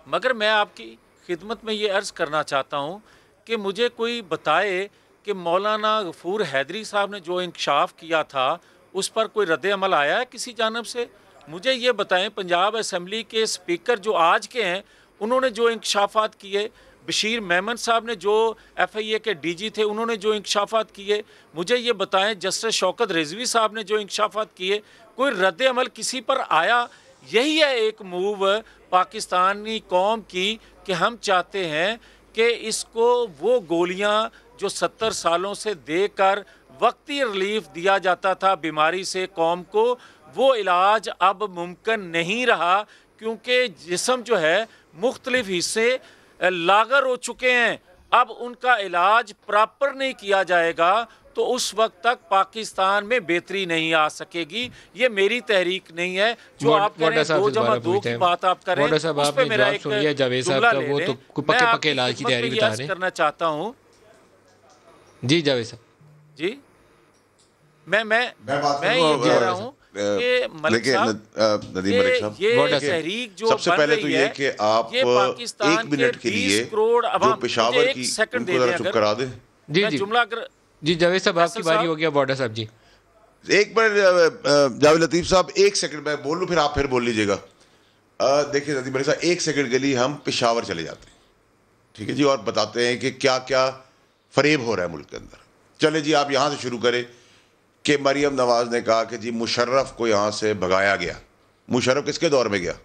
मगर मैं आपकी खिदमत में ये अर्ज़ करना चाहता हूँ कि मुझे कोई बताए कि मौलाना गफूर हैदरी साहब ने जो इंकशाफ किया था उस पर कोई रद्द अमल आया है किसी जानब से? मुझे ये बताएं, पंजाब असम्बली के स्पीकर जो आज के हैं उन्होंने जो इंकशाफात किए, बशीर मेमन साहब ने जो FIA के DG थे उन्होंने जो इंकशाफात किए, मुझे ये बताएं जस्टिस शौकत रिजवी साहब ने जो इंकशाफात किए, कोई रद्द अमल किसी पर आया? यही है एक मूव पाकिस्तानी कौम की कि हम चाहते हैं कि इसको वो गोलियां जो 70 सालों से देकर वक्ती रिलीफ दिया जाता था बीमारी से कौम को, वो इलाज अब मुमकिन नहीं रहा, क्योंकि जिस्म जो है मुख्तलिफ हिस्से लागर हो चुके हैं। अब उनका इलाज प्रॉपर नहीं किया जाएगा तो उस वक्त तक पाकिस्तान में बेहतरी नहीं आ सकेगी। ये मेरी तहरीक नहीं है जो आप कह रहे हैं 2+2 की बात आप करें, उस पे मेरा एक जुमला ले लें। मैं आपकी खिदमत में अर्ज करना चाहता हूँ जी जावेद साहब जी, मैं ये कह रहा हूँ कि मलिक साहब ये तहरीक जो सबसे पहले तो ये कि आप 1 मिनट के लिए जो पेशावर की उनको जरा चुप करा दें। जी जुमला जी जावेद साहब आपकी बारी हो गया। बॉर्डर साहब जी एक बार जावेद लतीफ़ साहब 1 सेकंड मैं बोल लूँ फिर आप फिर बोल लीजिएगा। देखिए नदीम भाई साहब 1 सेकंड के लिए हम पेशावर चले जाते हैं, ठीक है जी, और बताते हैं कि क्या क्या फरेब हो रहा है मुल्क के अंदर। चले जी आप यहाँ से शुरू करें कि मरियम नवाज ने कहा कि जी मुशर्रफ को यहाँ से भगाया गया। मुशर्रफ किसके दौर में गया?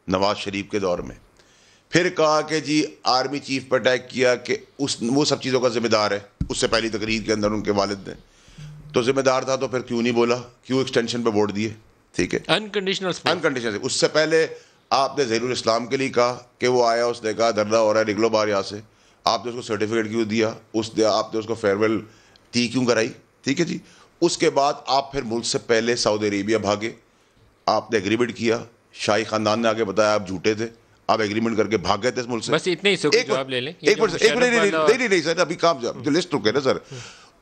नवाज शरीफ के दौर में। फिर कहा कि जी आर्मी चीफ पर अटैक किया कि वो सब चीज़ों का जिम्मेदार है। उससे पहली तकरीर के अंदर उनके वालिद ने तो जिम्मेदार था, तो फिर क्यों नहीं बोला, क्यों एक्सटेंशन पे वोट दिए? ठीक है, अनकंडीशनल। उससे पहले आपने ज़हीरुल इस्लाम के लिए कहा कि वो आया, उसने कहा धरना हो रहा है निकलो बाहर यहाँ से, आपने उसको सर्टिफिकेट क्यों दिया? आपने उसको फेयरवेल टी क्यों कराई? ठीक है जी। उसके बाद आप फिर मुल्क से पहले सऊदी अरेबिया भागे, आपने एग्रीमेंट किया, शाही खानदान ने आगे बताया आप झूठे थे, आप एग्रीमेंट करके भाग गए थे इस मुल्क से। बस इतने ही जवाब ले लें। नहीं सर, अभी काम जो लिस्ट रुके ना सर।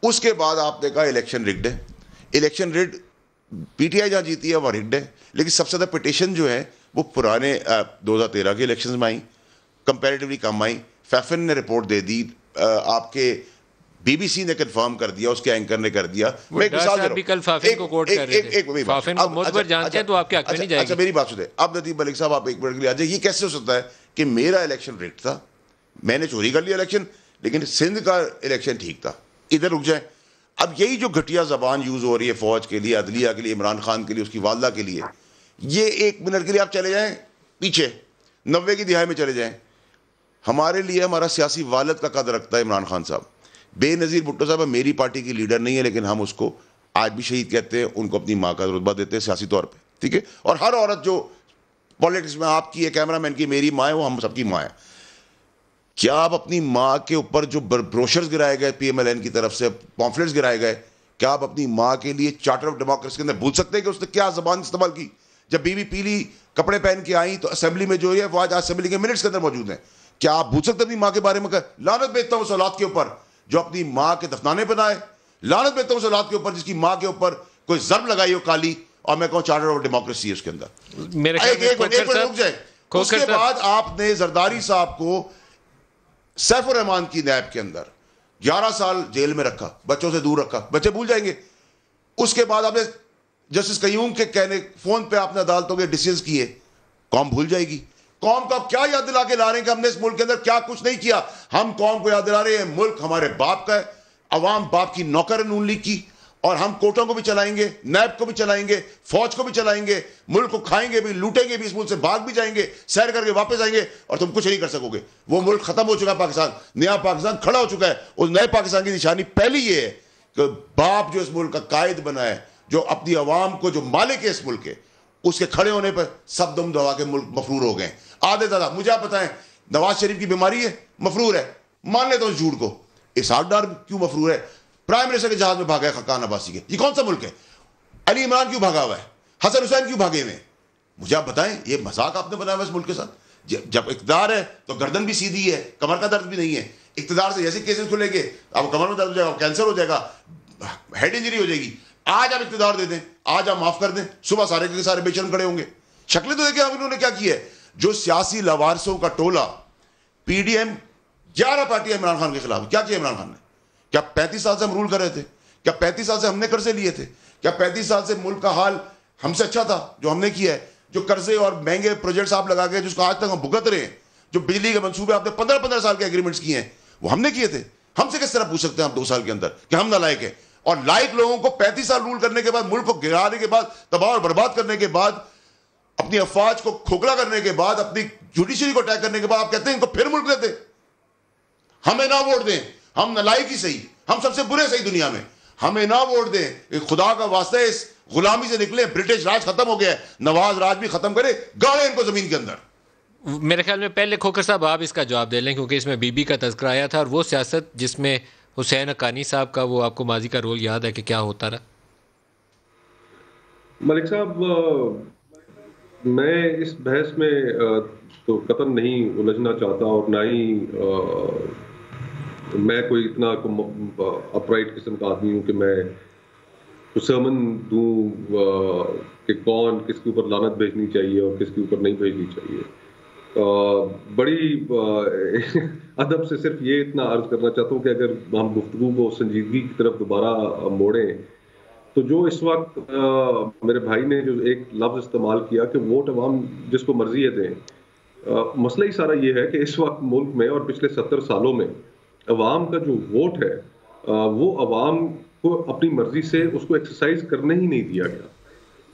उसके बाद आपने कहा इलेक्शन रिग्ड है। इलेक्शन रिग्ड PTI जहाँ जीती है वहाँ रिग्ड है, लेकिन सबसे ज़्यादा पिटिशन जो है वो पुराने 2013 के इलेक्शन में आई, कंपेरेटिवली कम आई। फैफन ने रिपोर्ट दे दी, आपके BBC ने कंफर्म कर दिया, उसके एंकर ने कर दिया। मैं एक मिसाल दे रहा हूं, कल फाफिन को कोट कर रहे थे, फाफिन को मोतबर जानते हैं तो आपके हक में नहीं जाएगी। अच्छा मेरी बात सुने, अब नदीम मलिक साहब आप एक मिनट के लिए आ जाइए। ये कैसे हो सकता है कि मेरा इलेक्शन रिग्ड था, मैंने चोरी कर लिया इलेक्शन, लेकिन सिंध का इलेक्शन ठीक था? इधर रुक जाए। अब यही जो घटिया जबान यूज हो रही है फौज के लिए, अदलिया के लिए, इमरान खान के लिए, उसकी वालदा के लिए, ये 1 मिनट के लिए आप चले जाएं पीछे 90 की दिहाई में चले जाएं। हमारे लिए हमारा सियासी वालद का कदर रखता है इमरान खान साहब। बेनज़ीर भुट्टो साहब मेरी पार्टी की लीडर नहीं है, लेकिन हम उसको आज भी शहीद कहते हैं, उनको अपनी माँ का रुतबा देते हैं सियासी तौर पे, ठीक है। और हर औरत जो पॉलिटिक्स में आपकी है, कैमरामैन की मेरी माँ है, वो हम सबकी माँ है। क्या आप अपनी माँ के ऊपर जो ब्रोशर्स गिराए गए PMLN की तरफ से, पॉम्फलेट्स गिराए गए, क्या आप अपनी माँ के लिए चार्टर ऑफ डेमोक्रेसी के अंदर भूल सकते हैं कि उसने क्या जबान इस्तेमाल की? जब बीबी पीली कपड़े पहन के आई तो असेंबली में जो है वो आज असेंबली के मिनट्स के अंदर मौजूद हैं। क्या आप भूल सकते अपनी माँ के बारे में? लानत भेजता हूँ उस औलाद के ऊपर जो अपनी माँ के दफनाने पर आए, लानत भेजता हूँ उस औलाद के ऊपर जिसकी माँ के ऊपर कोई जर्ब लगाई हो काली, और मैं कहूँ चार्टर ऑफ डेमोक्रेसी है उसके अंदर। रुक जाए। उसके बाद आपने जरदारी साहब को सैफुर रहमान की नैब के अंदर 11 साल जेल में रखा, बच्चों से दूर रखा, बच्चे भूल जाएंगे। उसके बाद आपने जस्टिस कयूम के कहने फोन पे आपने अदालतों के डिसीजंस किए, कौम भूल जाएगी। कौम को आप क्या याद दिला के ला रहे हैं कि हमने इस मुल्क के अंदर क्या कुछ नहीं किया? हम कौम को याद दिला रहे हैं मुल्क हमारे बाप का है, अवाम बाप की नौकर है नून लीग की, और हम कोर्टों को भी चलाएंगे, नैब को भी चलाएंगे, फौज को भी चलाएंगे, मुल्क को खाएंगे भी, लूटेंगे भी, इस मुल्क से भाग भी जाएंगे, सैर करके वापस आएंगे, और तुम कुछ नहीं कर सकोगे। वो मुल्क खत्म हो चुका है, पाकिस्तान, नया पाकिस्तान खड़ा हो चुका है। उस नए पाकिस्तान की निशानी पहली ये है कि बाप जो इस मुल्क का कायद बना है, जो अपनी अवाम को, जो मालिक है इस मुल्क के, उसके खड़े होने पर सब दम दबा के मुल्क मफरूर हो गए। आधे दादा मुझे आप बताएं, नवाज शरीफ की बीमारी है, मफरूर है, मान लेता हूं झूठ को, इसहाक डार क्यों मफरूर है? प्राइम मिनिस्टर के जहाज में भागा है खकान अब्बासी के, ये कौन सा मुल्क है? अली इमरान क्यों भागा हुआ है? हसन हुसैन क्यों भागे हुए? मुझे आप बताएं, ये मजाक आपने बनाया हुआ इस मुल्क के साथ? जब इक़्तिदार है तो गर्दन भी सीधी है, कमर का दर्द भी नहीं है। इक़्तिदार से जैसे केसेस खुलेंगे, अब कमर में दर्द हो जाएगा, कैंसर हो जाएगा, हेड इंजरी हो जाएगी। आज आप इक़्तिदार दे दें, आज आप माफ कर दें, सुबह सारे के सारे बेशर्म खड़े होंगे। शक्लें तो देखिए अब इन्होंने क्या किया है। जो सियासी लवारसों का टोला, पीडीएम 11 पार्टियां इमरान खान के खिलाफ। क्या किया इमरान खान ने? क्या 35 साल से हम रूल कर रहे थे? क्या 35 साल से हमने कर्जे लिए थे? क्या 35 साल से मुल्क का हाल हमसे अच्छा था जो हमने किया है? जो कर्जे और महंगे प्रोजेक्ट्स आप लगा के जिसको आज तक हम भुगत रहे हैं, जो बिजली के मंसूबे आपने 15-15 साल के एग्रीमेंट्स किए हैं, वो हमने किए थे। हमसे किस तरह पूछ सकते हैं आप 2 साल के अंदर कि हम नालायक हैं? और लायक लोगों को 35 साल रूल करने के बाद, मुल्क को गिराने के बाद, तबाह और बर्बाद करने के बाद, अपनी अफवाज को खोखला करने के बाद, अपनी जुडिशरी को अटैक करने के बाद आप कहते हैं इनको फिर मुल्क देते? हमें ना वोट दें, हम नालायक ही सही, हम सबसे बुरे सही दुनिया में, हमें ना वोट दें। खुदा का वास्ता है, इस गुलामी से निकले। ब्रिटिश राज खत्म हो गया है, नवाज राज भी खत्म करे, गाड़े इनको जमीन के अंदर। मेरे ख्याल में पहले खोकर साहब आप इसका जवाब दे लें, क्योंकि इसमें बीबी का तज़किरा आया था और वो सियासत जिसमें हुसैन हक्कानी साहब का, वो आपको माजी का रोल याद है कि क्या होता रहा? मलिक साहब, मैं इस बहस में तो कतई नहीं उलझना चाहता, और ना ही मैं कोई इतना अपराइट किस्म का आदमी हूँ कि मैं सर्मन दूँ कि कौन किसके ऊपर लानत भेजनी चाहिए और किसके ऊपर नहीं भेजनी चाहिए। बड़ी अदब से सिर्फ ये इतना अर्ज करना चाहता हूँ कि अगर हम गुफ्तगू को संजीदगी की तरफ दोबारा मोड़ें, तो जो इस वक्त मेरे भाई ने जो एक लफ्ज़ इस्तेमाल किया कि वोट अवाम जिसको मर्जी है दें, मसला ही सारा ये है कि इस वक्त मुल्क में और पिछले 70 सालों में अवाम का जो वोट है, वो अवाम को अपनी मर्जी से उसको एक्सरसाइज करने ही नहीं दिया गया।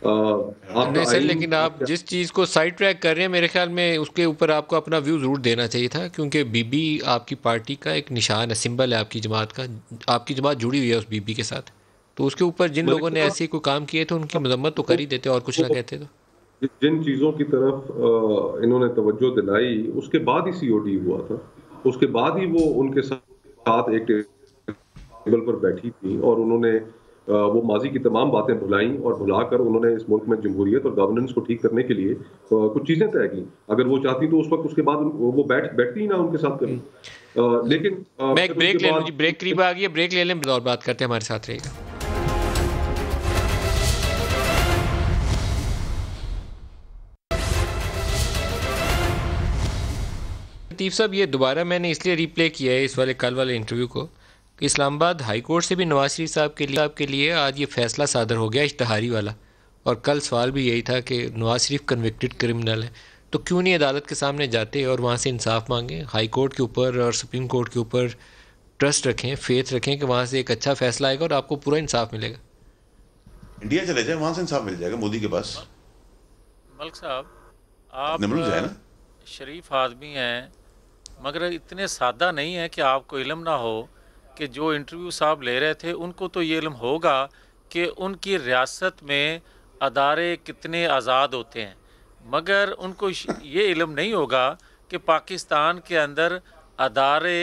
नहीं सर, लेकिन आप जिस चीज़ को साइड ट्रैक कर रहे हैं, मेरे ख्याल में उसके ऊपर आपको अपना व्यू ज़रूर देना चाहिए था, क्योंकि बीबी आपकी पार्टी का एक निशान है, सिंबल है आपकी जमात का। आपकी जमात जुड़ी हुई है उस बीबी के साथ, तो उसके ऊपर जिन लोगों ने ऐसे कोई काम किए थे उनकी मजम्मत तो कर ही देते और कुछ ना कहते। तो जिन चीज़ों की तरफ इन्होंने तवज्जो दिलाई, उसके बाद ही सीओडी हुआ था, उसके बाद ही वो उनके साथ एक टेबल पर बैठी थी और उन्होंने वो माजी की तमाम बातें भुलाई और भुलाकर उन्होंने इस मुल्क में जमहूरियत और गवर्नेंस को ठीक करने के लिए कुछ चीजें तय की। अगर वो चाहती तो उस वक्त उसके बाद वो बैठती ही ना उनके साथ कभी। लेकिन मैं एक ब्रेक ले लूं जी, ब्रेक करीब आ गई है, ब्रेक ले लें और बात करते हैं, हमारे साथ रहेगा। लतीफ़ साहब, ये दोबारा मैंने इसलिए रिप्ले किया है इस वाले कल वाले इंटरव्यू को कि इस्लामाबाद हाई कोर्ट से भी नवाज शरीफ साहब के लिए आज ये फैसला सादर हो गया इश्तहारी वाला, और कल सवाल भी यही था कि नवाज शरीफ कन्विक्टेड क्रिमिनल है, तो क्यों नहीं अदालत के सामने जाते और वहाँ से इंसाफ मांगें? हाई कोर्ट के ऊपर और सुप्रीम कोर्ट के ऊपर ट्रस्ट रखें, फेथ रखें कि वहाँ से एक अच्छा फैसला आएगा और आपको पूरा इंसाफ मिलेगा। इंडिया चले जाए, वहाँ से इंसाफ मिल जाएगा मोदी के पास। मलिक साहब, आप शरीफ आदमी हैं, मगर इतने सादा नहीं है कि आपको इल्म ना हो कि जो इंटरव्यू साहब ले रहे थे उनको तो ये इल्म होगा कि उनकी रियासत में अदारे कितने आज़ाद होते हैं, मगर उनको ये इल्म नहीं होगा कि पाकिस्तान के अंदर अदारे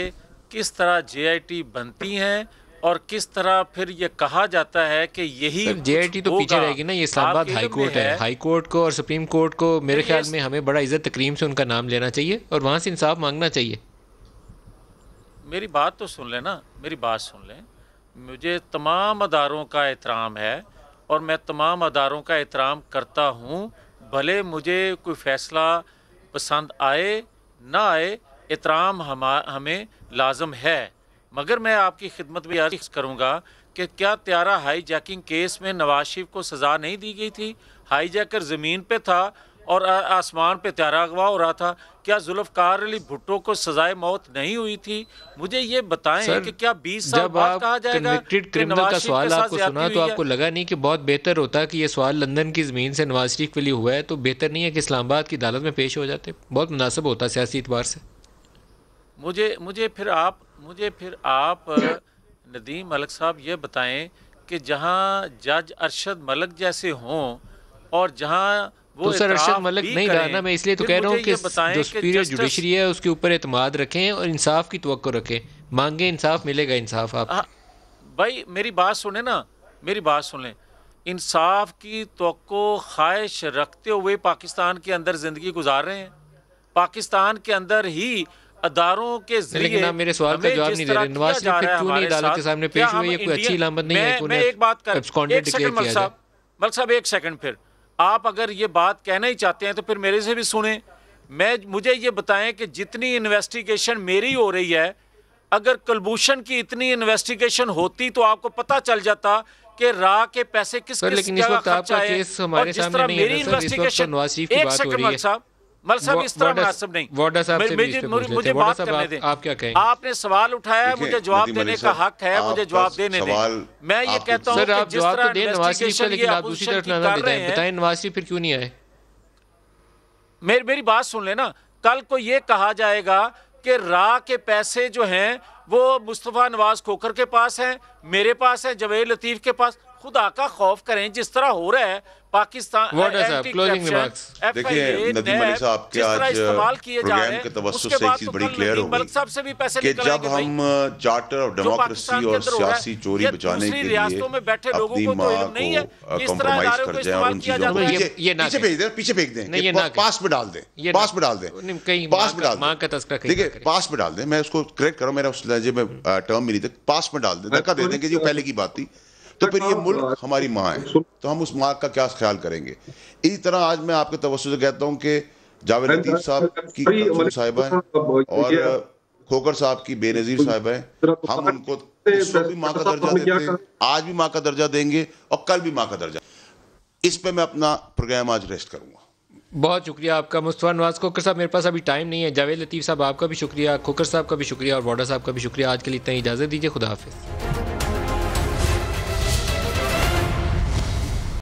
किस तरह JIT बनती हैं और किस तरह फिर ये कहा जाता है कि यही JIT तो पीछे रहेगी ना। ये इस्लामाबाद हाई कोर्ट है, हाई कोर्ट को और सुप्रीम कोर्ट को मेरे ख्याल में हमें बड़ा इज्जत तकरीम से उनका नाम लेना चाहिए और वहाँ से इंसाफ मांगना चाहिए। मेरी बात तो सुन लें ना, मेरी बात सुन लें। मुझे तमाम अदारों का एहतराम है और मैं तमाम अदारों का एहतराम करता हूँ, भले मुझे कोई फ़ैसला पसंद आए ना आए, एहतराम हमें लाजम है। मगर मैं आपकी खिदमत में अर्ज़ करूँगा कि क्या त्यारा हाईजैकिंग केस में नवाज शरीफ को सज़ा नहीं दी गई थी? हाईजैकर ज़मीन पे था और आसमान पे त्यारा अगवा हो रहा था। क्या जुल्फ़कार अली भुट्टो को सजाए मौत नहीं हुई थी? मुझे ये बताएं कि क्या 20 साल बाद कहा जाएगा कन्विक्टेड क्रिमिनल का सवाल आपको सुना तो आपको लगा नहीं कि बहुत बेहतर होता कि ये सवाल लंदन की ज़मीन से नवाज शरीफ के लिए हुआ है, तो बेहतर नहीं है कि इस्लामाबाद की अदालत में पेश हो जाते? बहुत मुनासिब होता सियासी एतबार से। मुझे फिर आप नदीम मलिक साहब ये बताएं कि जहां जज अरशद मलिक जैसे हों और जहां वो तो सर अरशद मलिक नहीं रहा ना, मैं इसलिए तो कह रहा हूँ कि जो सुपीरियर जुडिशरी है उसके ऊपर एतमाद रखें और इंसाफ की तवक्को रखें, मांगे इंसाफ, मिलेगा इंसाफ। आप भाई मेरी बात सुने ना, मेरी बात सुन लें। इंसाफ की तवक्को ख्वाहिश रखते हुए पाकिस्तान के अंदर ज़िंदगी गुजार रहे हैं। पाकिस्तान के अंदर ही अदारों के जरिए, लेकिन आप मेरे सवाल का जवाब नहीं दे रहे। नवाज शरीफ फिर क्यों नहीं अदालत के सामने पेश हुए? ये कोई अच्छी इलामत नहीं है। मैं एक बात कर, एक सेकंड मलिक साहब एक सेकंड, फिर आप अगर ये बात कहना ही चाहते हैं तो फिर मेरे से भी सुने। मुझे ये बताएं कि जितनी इन्वेस्टिगेशन मेरी हो रही है, अगर कलभूषण की इतनी इन्वेस्टिगेशन होती तो आपको पता चल जाता कि रा के पैसे किस जगह खर्च आए। और जिस तरह मेरी इन्वेस्टिगेशन, एक सेकंड मलिक साहब इस तरह मुनासिब नहीं। मुझे बात करने दें। आप क्या कहें? आपने सवाल उठाया, मुझे जवाब देने का हक है, मुझे जवाब देने दें। मैं ये कहता हूँ कि जिस तरह इन्वेस्टिगेशन ये अपोजिशन की कर रहे हैं, बताएं नवाज शरीफ फिर क्यों नहीं आए? मेरी बात सुन लेना। कल को ये कहा जाएगा कि रा के पैसे जो हैं वो मुस्तफ़ा नवाज खोखर के पास हैं, मेरे पास है, जवेद लतीफ के पास। खुदा का खौफ करें, जिस तरह हो रहा है पाकिस्तान। देखिए नदीम अली साहब के आज प्रोग्राम के तवज्जुह से एक चीज बड़ी क्लियर हो गई कि जब हम चार्टर ऑफ डेमोक्रेसी और सियासी चोरी बचाने के लिए अपनी माँ को कॉम्प्रोमाइज कर जाए और उन चीजों को पीछे भेज दें, पीछे फेंक दें, पास में डाल दें, पास में डाल दें, पास में डाल दें, देखिए पास में डाल दें। मैं उसको करेक्ट करूँ, मेरा उस लहजे में टर्म मिली थी, पास में डाल दें, धक्का दे दें कि जो पहले की बात थी। तो फिर ये मुल्क हमारी माँ है, तो हम उस माँ का क्या ख्याल करेंगे? इसी तरह आज मैं आपके तवज्जुह से कहता हूँ कि जावेद लतीफ साहब की कलसूम साहिबा है और खोकर साहब की बेनजीर साहिबा है। हम उनको उस वक्त भी माँ का दर्जा देते, आज भी माँ का दर्जा देंगे और कल भी माँ का दर्जा। इस पे मैं अपना प्रोग्राम आज रेस्ट करूँगा। बहुत शुक्रिया आपका मुस्तफा नवाज खोकर साहब। मेरे पास अभी टाइम नहीं है। जावेद लतीफ साहब आपका भी शुक्रिया, खोकर साहब का भी शुक्रिया और वाडा साहब का भी शुक्रिया। आज के लिए इतना ही इजाज़त दीजिए। खुदा हाफिज़।